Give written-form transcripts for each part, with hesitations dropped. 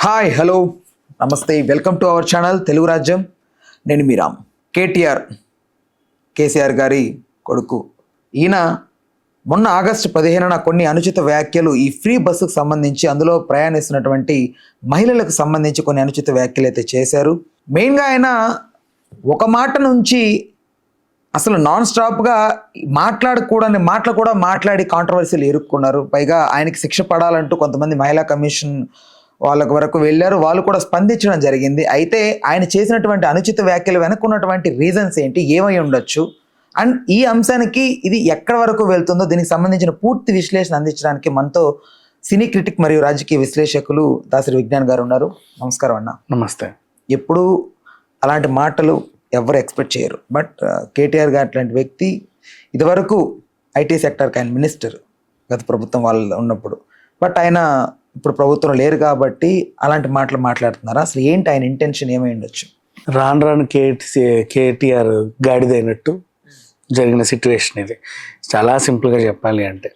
Hi hello నమస్తే, welcome to our channel Telugu రాజ్యం. నేను మీ రామ్. కేసీఆర్ గారి కొడుకు ఈయన మొన్న ఆగస్టు 15న కొన్ని అనుచిత వ్యాఖ్యలు ఈ ఫ్రీ బస్సుకు సంబంధించి, అందులో ప్రయాణిస్తున్నటువంటి మహిళలకు సంబంధించి కొన్ని అనుచిత వ్యాఖ్యలు అయితే చేశారు. మెయిన్గా ఆయన ఒక మాట నుంచి అసలు నాన్ స్టాప్గా మాట్లాడకూడని మాటలు కూడా మాట్లాడి కాంట్రవర్సీలు ఇరుక్కున్నారు. పైగా ఆయనకి శిక్ష పడాలంటూ కొంతమంది మహిళా కమిషన్ వాళ్ళకు వరకు వెళ్ళారు, వాళ్ళు కూడా స్పందించడం జరిగింది. అయితే ఆయన చేసినటువంటి అనుచిత వ్యాఖ్యలు వెనుకున్నటువంటి రీజన్స్ ఏంటి, ఏమై ఉండొచ్చు, అండ్ ఈ అంశానికి ఇది ఎక్కడి వరకు వెళ్తుందో దీనికి సంబంధించిన పూర్తి విశ్లేషణ అందించడానికి మనతో సినీ క్రిటిక్ మరియు రాజకీయ విశ్లేషకులు దాసరి విజ్ఞాన్ గారు ఉన్నారు. నమస్కారం అన్న. నమస్తే. ఎప్పుడు అలాంటి మాటలు ఎవరు ఎక్స్పెక్ట్ చేయరు, బట్ కేటీఆర్ గారు అట్లాంటి వ్యక్తి ఇదివరకు ఐటీ సెక్టర్కి ఆయన మినిస్టర్ గత ప్రభుత్వం వాళ్ళు ఉన్నప్పుడు, బట్ ఆయన ఇప్పుడు ప్రభుత్వం లేరు కాబట్టి అలాంటి మాటలు మాట్లాడుతున్నారు. అసలు ఏంటి ఆయన ఇంటెన్షన్, ఏమై ఉండొచ్చు? రాను కేటీఆర్ గాడిదైనట్టు జరిగిన సిట్యువేషన్ ఇది. చాలా సింపుల్గా చెప్పాలి అంటే,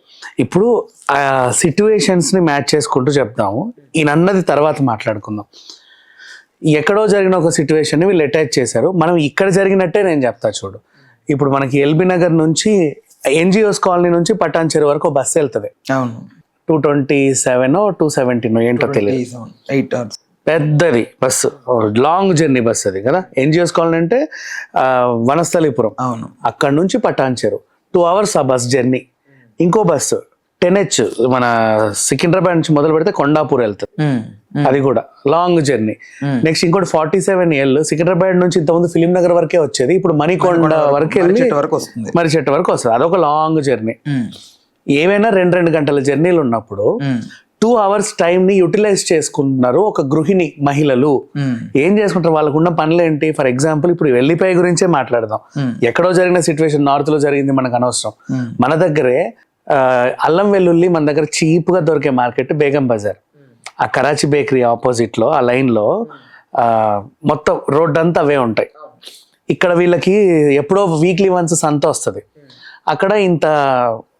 ఇప్పుడు ఆ సిట్యువేషన్స్ని మ్యాచ్ చేసుకుంటూ చెప్తాము. ఈయన అన్నది తర్వాత మాట్లాడుకుందాం. ఎక్కడో జరిగిన ఒక సిట్యువేషన్ని వీళ్ళు అటాచ్ చేశారు. మనం ఇక్కడ జరిగినట్టే నేను చెప్తా చూడు. ఇప్పుడు మనకి ఎల్బీ నగర్ నుంచి ఎన్జిఓస్ కాలనీ నుంచి పటాన్ చెరువు వరకు బస్సు వెళ్తుంది. అవును, 227 217 ఏంటో తెలియదు, 8 hours పెద్దది బస్సు, లాంగ్ జర్నీ బస్ అది కదా. ఎన్జిఓస్ కాలనీ అంటే వనస్థలిపురం, అవును, అక్కడ నుంచి పటాన్ చెరువు 2 hours ఆ బస్ జర్నీ. ఇంకో బస్సు 10H మన సికింద్రాబాద్ నుంచి మొదలు పెడితే కొండాపూర్ వెళ్తుంది, అది కూడా లాంగ్ జర్నీ. నెక్స్ట్ ఇంకోటి 47L సికింద్రాబాద్ నుంచి ఇంతకుముందు ఫిలిం నగర్ వరకే వచ్చేది, ఇప్పుడు మణికొండ వరకు వెళ్ళి మరి చెట్టు వరకు వస్తుంది, అదొక లాంగ్ జర్నీ. ఏవైనా 2 గంటల జర్నీలు ఉన్నప్పుడు 2 hours టైంని యూటిలైజ్ చేసుకుంటున్నారు ఒక గృహిణి మహిళలు. ఏం చేసుకుంటారు, వాళ్ళకున్న పనులు ఏంటి? ఫర్ ఎగ్జాంపుల్ ఇప్పుడు వెల్లిపాయ గురించే మాట్లాడదాం. ఎక్కడో జరిగిన సిచ్యువేషన్ నార్త్ లో జరిగింది, మనకు అనవసరం. మన దగ్గరే అల్లం వెల్లుల్లి మన దగ్గర చీప్గా దొరికే మార్కెట్ బేగం బజార్. ఆ కరాచీ బేకరీ ఆపోజిట్ లో ఆ లైన్ లో మొత్తం రోడ్ అంతా అవే ఉంటాయి. ఇక్కడ వీళ్ళకి ఎప్పుడో వీక్లీ వన్స్ సంత వస్తుంది. అక్కడ ఇంత,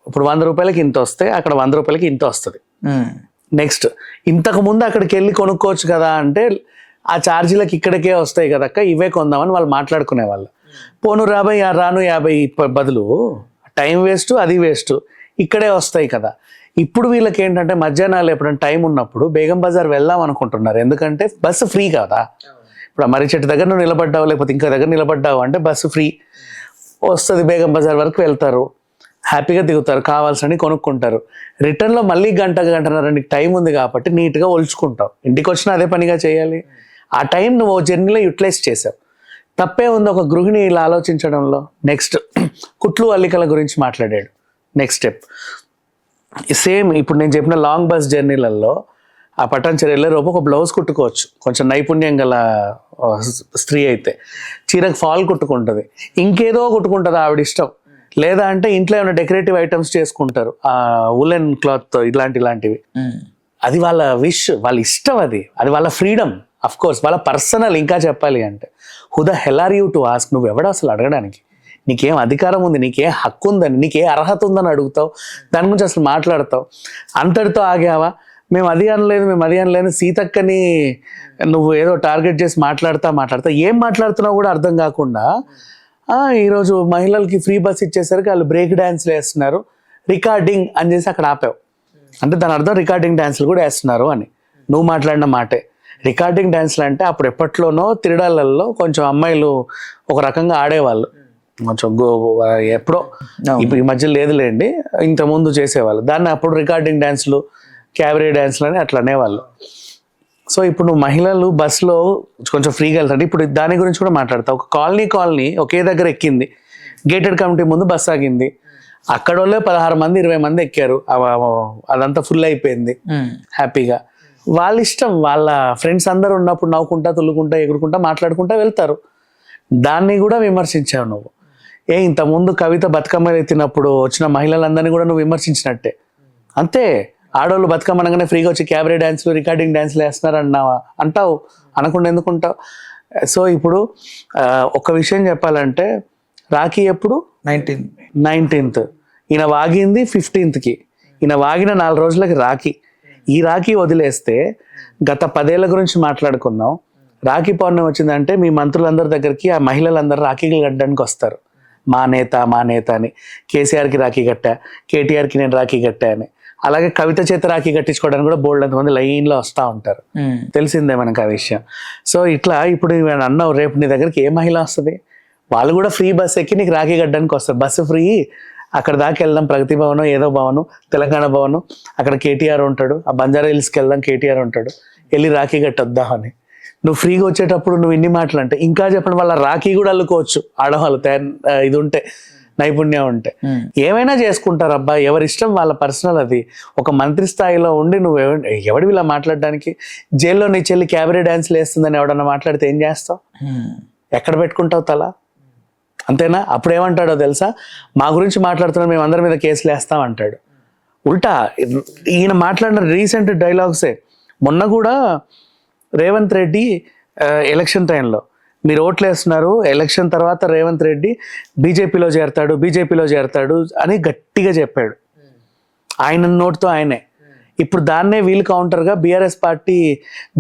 ఇప్పుడు 100 రూపాయలకి ఇంత వస్తే అక్కడ 100 రూపాయలకి ఇంత వస్తుంది. నెక్స్ట్ ఇంతకు ముందు అక్కడికి వెళ్ళి కొనుక్కోవచ్చు కదా అంటే, ఆ ఛార్జీలకు ఇక్కడికే వస్తాయి కదక్క, ఇవే కొందామని వాళ్ళు మాట్లాడుకునే వాళ్ళు. పోను 50 బదులు టైం వేస్ట్, అది వేస్ట్, ఇక్కడే వస్తాయి కదా. ఇప్పుడు వీళ్ళకి ఏంటంటే మధ్యాహ్నాలు ఎప్పుడైనా టైం ఉన్నప్పుడు బేగం బజార్ వెళ్దాం అనుకుంటున్నారు, ఎందుకంటే బస్సు ఫ్రీ కదా. ఇప్పుడు ఆ మర్రి చెట్టు దగ్గర నువ్వు నిలబడ్డావు, లేకపోతే ఇంకా దగ్గర నిలబడ్డావు అంటే బస్సు ఫ్రీ వస్తుంది, బేగం బజార్ వరకు వెళ్తారు, హ్యాపీగా దిగుతారు, కావాల్సిన కొనుక్కుంటారు. రిటర్న్లో మళ్ళీ గంటన్నర నీకు టైం ఉంది కాబట్టి నీట్గా ఒలుచుకుంటావు. ఇంటికి వచ్చినా అదే పనిగా చేయాలి. ఆ టైం నువ్వు జర్నీలో యూటిలైజ్ చేసావు, తప్పే ఉంది ఒక గృహిణి ఇలా ఆలోచించడంలో. నెక్స్ట్ కుట్లు అల్లికల గురించి మాట్లాడాడు. నెక్స్ట్ స్టెప్ సేమ్ ఇప్పుడు నేను చెప్పిన లాంగ్ బస్ జర్నీలలో ఆ పటాన్ చెరువు వెళ్ళే రూపు ఒక బ్లౌజ్ కుట్టుకోవచ్చు, కొంచెం నైపుణ్యం గల స్త్రీ అయితే. చీరకు ఫాల్ కుట్టుకుంటుంది, ఇంకేదో కుట్టుకుంటుంది ఆవిడ ఇష్టం. లేదా అంటే ఇంట్లో ఏమైనా డెకరేటివ్ ఐటమ్స్ చేసుకుంటారు, ఆ ఉలెన్ క్లాత్ ఇలాంటివి. అది వాళ్ళ విష్, వాళ్ళ ఇష్టం, అది వాళ్ళ ఫ్రీడమ్. అఫ్ కోర్స్ వాళ్ళ పర్సనల్. ఇంకా చెప్పాలి అంటే who the hell are you to ask, నువ్వు ఎవడో అసలు అడగడానికి, నీకేం అధికారం ఉంది, నీకేం హక్కు ఉందని, నీకే అర్హత ఉందని అడుగుతావు, దాని గురించి అసలు మాట్లాడతావు. అంతటితో ఆగావా? మేము అది అనలేదు సీతక్కని నువ్వు ఏదో టార్గెట్ చేసి మాట్లాడతా ఏం మాట్లాడుతున్నావు కూడా అర్థం కాకుండా, ఈరోజు మహిళలకి ఫ్రీ బస్ ఇచ్చేసరికి వాళ్ళు బ్రేక్ డ్యాన్స్లు వేస్తున్నారు, రికార్డింగ్ అని చేసి అక్కడ ఆపావు. అంటే దాని అర్థం రికార్డింగ్ డ్యాన్స్లు కూడా వేస్తున్నారు అని నువ్వు మాట్లాడిన మాటే. రికార్డింగ్ డ్యాన్స్లు అంటే అప్పుడు ఎప్పట్లోనో తిరడాలలో కొంచెం అమ్మాయిలు ఒక రకంగా ఆడేవాళ్ళు, కొంచెం ఎప్పుడో, ఇప్పుడు ఈ మధ్య లేదులేండి, ఇంతకుముందు చేసేవాళ్ళు దాన్ని. అప్పుడు రికార్డింగ్ డ్యాన్స్లు, క్యాబరే డ్యాన్స్లు అని అట్లా అనేవాళ్ళు. సో ఇప్పుడు నువ్వు మహిళలు బస్సులో కొంచెం ఫ్రీగా వెళ్తాడు. ఇప్పుడు దాని గురించి కూడా మాట్లాడతావు. ఒక కాలనీ ఒకే దగ్గర ఎక్కింది, గేటెడ్ కమిటీ ముందు బస్సు ఆగింది, అక్కడ వాళ్ళే 16 మంది 20 మంది ఎక్కారు, అదంతా ఫుల్ అయిపోయింది హ్యాపీగా. వాళ్ళ ఇష్టం, వాళ్ళ ఫ్రెండ్స్ అందరూ ఉన్నప్పుడు నవ్వుకుంటా, తుల్లుకుంటా, ఎగురుకుంటా, మాట్లాడుకుంటా వెళ్తారు. దాన్ని కూడా విమర్శించావు నువ్వు. ఇంతకుముందు కవిత బతుకమ్మ ఎత్తినప్పుడు వచ్చిన మహిళలందరినీ కూడా నువ్వు విమర్శించినట్టే. అంతే, ఆడవాళ్ళు బతుకమ్మ అనగానే ఫ్రీగా వచ్చి క్యాబరే డ్యాన్స్లు, రికార్డింగ్ డ్యాన్స్లు వేస్తున్నారు అంటావు, అనకుండా ఎందుకుంటావు? సో ఇప్పుడు ఒక విషయం చెప్పాలంటే, రాఖీ ఎప్పుడు 19th, ఈయన వాగింది 15th, ఈయన వాగిన 4 రోజులకి రాఖీ. ఈ రాఖీ వదిలేస్తే గత 10 ఏళ్ల గురించి మాట్లాడుకుందాం. రాఖీ పౌర్ణమి వచ్చిందంటే మీ మంత్రులందరి దగ్గరికి ఆ మహిళలందరూ రాఖీలు కట్టడానికి వస్తారు. మా నేత అని. కేసీఆర్కి రాఖీ కట్టా, కేటీఆర్కి నేను రాఖీ కట్టా అని. అలాగే కవిత చేత రాఖీ కట్టించుకోవడానికి కూడా బోల్డ్ అంతమంది లైన్లో వస్తూ ఉంటారు. తెలిసిందే మనకు ఆ విషయం. సో ఇట్లా ఇప్పుడు అన్నావు, రేపు నీ దగ్గరికి ఏ మహిళ వస్తుంది? వాళ్ళు కూడా ఫ్రీ బస్ ఎక్కి నీకు రాఖీ కట్టడానికి వస్తారు. బస్సు ఫ్రీ, అక్కడ దాకా వెళ్దాం, ప్రగతి భవనం, ఏదో భవనం, తెలంగాణ భవనం, అక్కడ కేటీఆర్ ఉంటాడు. ఆ బంజారా హిల్స్కి వెళ్దాం, కేటీఆర్ ఉంటాడు. వెళ్ళి రాఖీ కట్టొద్దాం అని. నువ్వు ఫ్రీగా వచ్చేటప్పుడు నువ్వు ఇన్ని మాటలు అంటే ఇంకా చెప్పండి, వాళ్ళ రాఖీ కూడా అల్లుకోవచ్చు ఆడవాళ్ళు, ఇది ఉంటే, నైపుణ్యం ఉంటే ఏమైనా చేసుకుంటారు. అబ్బా, ఎవరిష్టం వాళ్ళ పర్సనల్ అది. ఒక మంత్రి స్థాయిలో ఉండి నువ్వు ఎవడివి ఇలా మాట్లాడడానికి? జైల్లో నీ చెల్లి క్యాబరే డాన్స్లు వేస్తుందని ఎవడన్నా మాట్లాడితే ఏం చేస్తావు? ఎక్కడ పెట్టుకుంటావు తల? అంతేనా? అప్పుడు ఏమంటాడో తెలుసా? మా గురించి మాట్లాడుతున్నా, మేము అందరి మీద కేసులు వేస్తాం అంటాడు. ఉల్టా ఈయన మాట్లాడిన రీసెంట్ డైలాగ్సే. మొన్న కూడా రేవంత్ రెడ్డి ఎలక్షన్ టైంలో మీరు ఓట్లు వేస్తున్నారు, ఎలక్షన్ తర్వాత రేవంత్ రెడ్డి బీజేపీలో చేరతాడు అని గట్టిగా చెప్పాడు. ఆయన నోటితో ఆయనే. ఇప్పుడు దాన్నే వీళ్ళు కౌంటర్గా బీఆర్ఎస్ పార్టీ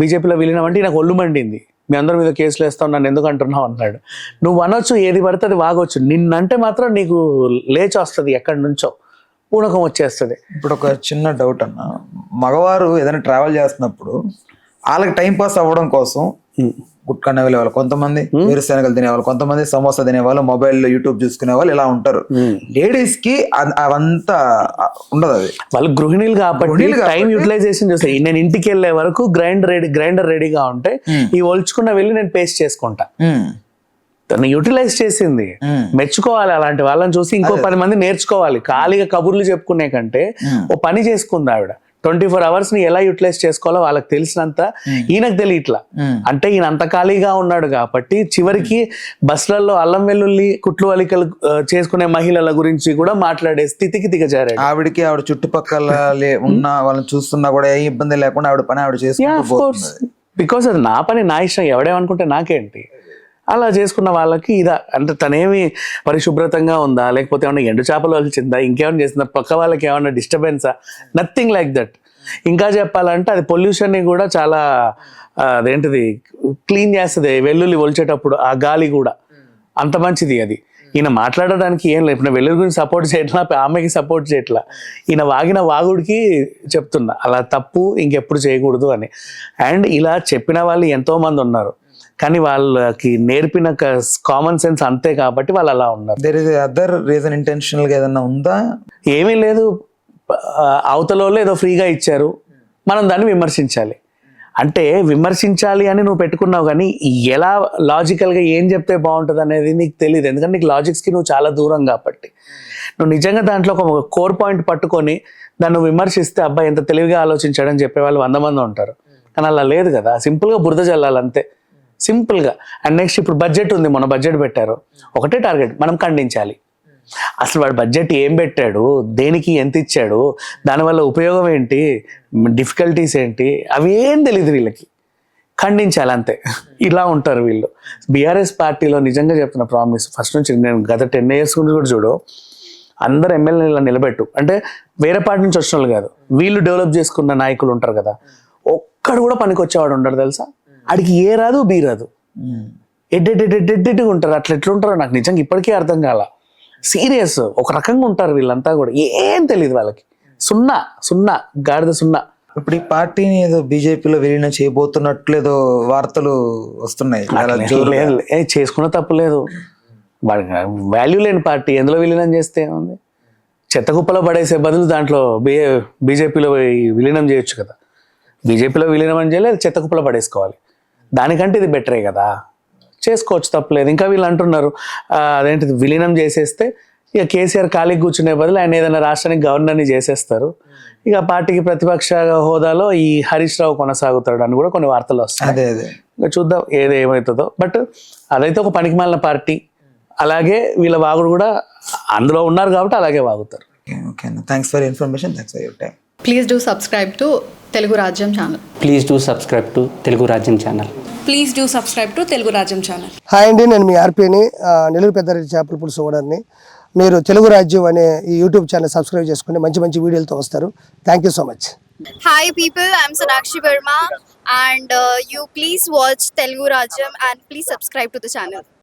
బీజేపీలో విలీనమంటే నాకు ఒళ్ళు మండింది. మీ అందరి మీద కేసులు వేస్తావు, నన్ను ఎందుకు అంటున్నావు అన్నాడు. నువ్వు అనొచ్చు, ఏది పడితే అది వాగొచ్చు, నిన్నంటే మాత్రం నీకు లేచి వస్తుంది, ఎక్కడి నుంచో పూనకం వచ్చేస్తుంది. ఇప్పుడు ఒక చిన్న డౌట్ అన్న, మగవారు ఏదైనా ట్రావెల్ చేస్తున్నప్పుడు వాళ్ళకి టైం పాస్ అవ్వడం కోసం గుట్కా నవ్వేవాళ్ళు కొంతమంది, వేరుశనగలు తినేవాళ్ళు కొంతమంది, సమోసా తినేవాళ్ళు, మొబైల్ యూట్యూబ్ చూసుకునే వాళ్ళు ఇలా ఉంటారు. లేడీస్ కి అవంతా ఉండదు. అది వాళ్ళు గృహిణీలు కాబట్టి టైం యూటిలైజేషన్ చేస్తాయి. నేను ఇంటికి వెళ్ళే వరకు గ్రైండర్ రెడీగా ఉంటే ఈ ఒలుచుకున్న వెళ్ళి నేను పేస్ట్ చేసుకుంటా. తను యూటిలైజ్ చేసింది, మెచ్చుకోవాలి. అలాంటి వాళ్ళని చూసి ఇంకో 10 మంది నేర్చుకోవాలి. ఖాళీగా కబుర్లు చెప్పుకునే కంటే ఓ పని చేసుకుంది ఆవిడ. 24 hours ని ఎలా యూటిలైజ్ చేసుకోవాలో వాళ్ళకి తెలిసినంత ఈయనకు తెలియట్లా. అంటే ఈయన అంత ఖాళీగా ఉన్నాడు కాబట్టి చివరికి బస్సులలో అల్లం వెల్లుల్లి కుట్లు అలికలు చేసుకునే మహిళల గురించి కూడా మాట్లాడే స్థితికి దిగజారాడు. ఆవిడ చుట్టుపక్కల ఉన్న వాళ్ళని చూస్తున్నా కూడా ఏ ఇబ్బంది లేకుండా ఆవిడ పని ఆవిడ చేసుకుంటూ, బికాస్ అది నా పని, నా ఇష్టం, ఎవడేమనుకుంటే నాకేంటి. అలా చేసుకున్న వాళ్ళకి ఇదా అంటే తనేమి పరిశుభ్రతంగా ఉందా, లేకపోతే ఏమన్నా ఎండు చేపలు వలిచిందా, ఇంకేమైనా చేసిందా, పక్క వాళ్ళకి ఏమన్నా డిస్టర్బెన్సా? Nothing like that. ఇంకా చెప్పాలంటే అది పొల్యూషన్ని కూడా చాలా అదేంటిది క్లీన్ చేస్తుంది. వెల్లుల్లి ఒలిచేటప్పుడు ఆ గాలి కూడా అంత మంచిది అది. ఈయన మాట్లాడడానికి ఏం లేదు. ఇప్పుడు వెల్లుల్లి గురించి సపోర్ట్ చేయట్లా, ఆమెకి సపోర్ట్ చేయట్లా. ఈయన వాగిన వాగుడికి చెప్తున్నా అలా తప్పు, ఇంకెప్పుడు చేయకూడదు అని. అండ్ ఇలా చెప్పిన వాళ్ళు ఎంతో మంది ఉన్నారు, కానీ వాళ్ళకి నేర్పిన కామన్ సెన్స్ అంతే కాబట్టి వాళ్ళు అలా ఉన్నారు. There is other reason, intentional గా ఏదన్నా ఉందా? ఏమీ లేదు. అవతల వాళ్ళు ఏదో ఫ్రీగా ఇచ్చారు, మనం దాన్ని విమర్శించాలి. అంటే విమర్శించాలి అని నువ్వు పెట్టుకున్నావు, కానీ ఎలా లాజికల్గా ఏం చెప్తే బాగుంటుంది అనేది నీకు తెలియదు. ఎందుకంటే నీకు లాజిక్స్కి నువ్వు చాలా దూరం కాబట్టి. నువ్వు నిజంగా దాంట్లో ఒక కోర్ పాయింట్ పట్టుకొని దాన్ని విమర్శిస్తే అబ్బాయి ఎంత తెలివిగా ఆలోచించాడని చెప్పేవాళ్ళు 100 మంది ఉంటారు. కానీ అలా లేదు కదా, సింపుల్గా బురద చల్లాలి అంతే, సింపుల్గా. అండ్ నెక్స్ట్ ఇప్పుడు బడ్జెట్ ఉంది, మొన్న బడ్జెట్ పెట్టారు. ఒకటే టార్గెట్, మనం ఖండించాలి. అసలు వాడు బడ్జెట్ ఏం పెట్టాడు, దేనికి ఎంత ఇచ్చాడు, దానివల్ల ఉపయోగం ఏంటి, డిఫికల్టీస్ ఏంటి, అవి ఏం తెలియదు వీళ్ళకి. ఖండించాలి అంతే. ఇలా ఉంటారు వీళ్ళు. బీఆర్ఎస్ పార్టీలో నిజంగా చెప్తున్న ప్రామిస్, ఫస్ట్ నుంచి నేను గత 10 years నుంచి కూడా చూడు, అందరు ఎమ్మెల్యేలు నిలబెట్టు అంటే వేరే పార్టీ నుంచి వచ్చిన వాళ్ళు కాదు, వీళ్ళు డెవలప్ చేసుకున్న నాయకులు ఉంటారు కదా, ఒక్కడు కూడా పనికి వచ్చేవాడు ఉండడు తెలుసా. ఆడికి ఏ రాదు బీ రాదు, ఎడ్డెడ్డెడ్డెడ్డెడ్గా ఉంటారు. అట్లా ఎట్లుంటారో నాకు నిజంగా ఇప్పటికీ అర్థం కాల. సీరియస్ ఒక రకంగా ఉంటారు వీళ్ళంతా కూడా, ఏం తెలియదు వాళ్ళకి. సున్నా గాడిద సున్నా. ఇప్పుడు ఈ పార్టీని ఏదో బీజేపీలో విలీనం చేయబోతున్నట్లు ఏదో వార్తలు వస్తున్నాయి. చేసుకున్న తప్పులేదు, వాల్యూ లేని పార్టీ ఎందులో విలీనం చేస్తే ఏముంది? చెత్త కుప్పలో పడేసే బదులు దాంట్లో బీజేపీలో విలీనం చేయొచ్చు కదా. బీజేపీలో విలీనం అని చేయలేదు, చెత్త కుప్పలో పడేసుకోవాలి. దానికంటే ఇది బెటరే కదా, చేసుకోవచ్చు, తప్పలేదు. ఇంకా వీళ్ళు అంటున్నారు అదేంటిది విలీనం చేసేస్తే ఇక కేసీఆర్ ఖాళీకి కూర్చునే బదులు ఆయన ఏదైనా రాష్ట్రానికి గవర్నర్ని చేసేస్తారు, ఇక పార్టీకి ప్రతిపక్ష హోదాలో ఈ హరీష్ రావు కొనసాగుతాడు అని కూడా కొన్ని వార్తలు వస్తాయి. ఇంకా చూద్దాం ఏమవుతుందో. బట్ అదైతే ఒక పనికిమాలిన పార్టీ. అలాగే వీళ్ళ వాగుడు కూడా అందులో ఉన్నారు కాబట్టి అలాగే వాగుతారు. Okay, thanks for information, thanks for your time. Please do subscribe to Telugu Rajyam channel. Please do subscribe to Telugu Rajyam channel. Please do subscribe to Telugu Rajyam channel. Hi అండి, నేను మీ ఆర్పీని, నెల్లూరు పెద్దారెడ్డి చేపల పులుసు ఓనర్ని. మీరు తెలుగు రాజ్యం అనే ఈ యూట్యూబ్ ఛానల్ సబ్స్క్రైబ్ చేసుకుని మంచి మంచి వీడియోలతో వస్తారు. Thank you so much. Hi people, I'm Sonakshi Verma and you please watch Telugu Rajam and please subscribe to the channel.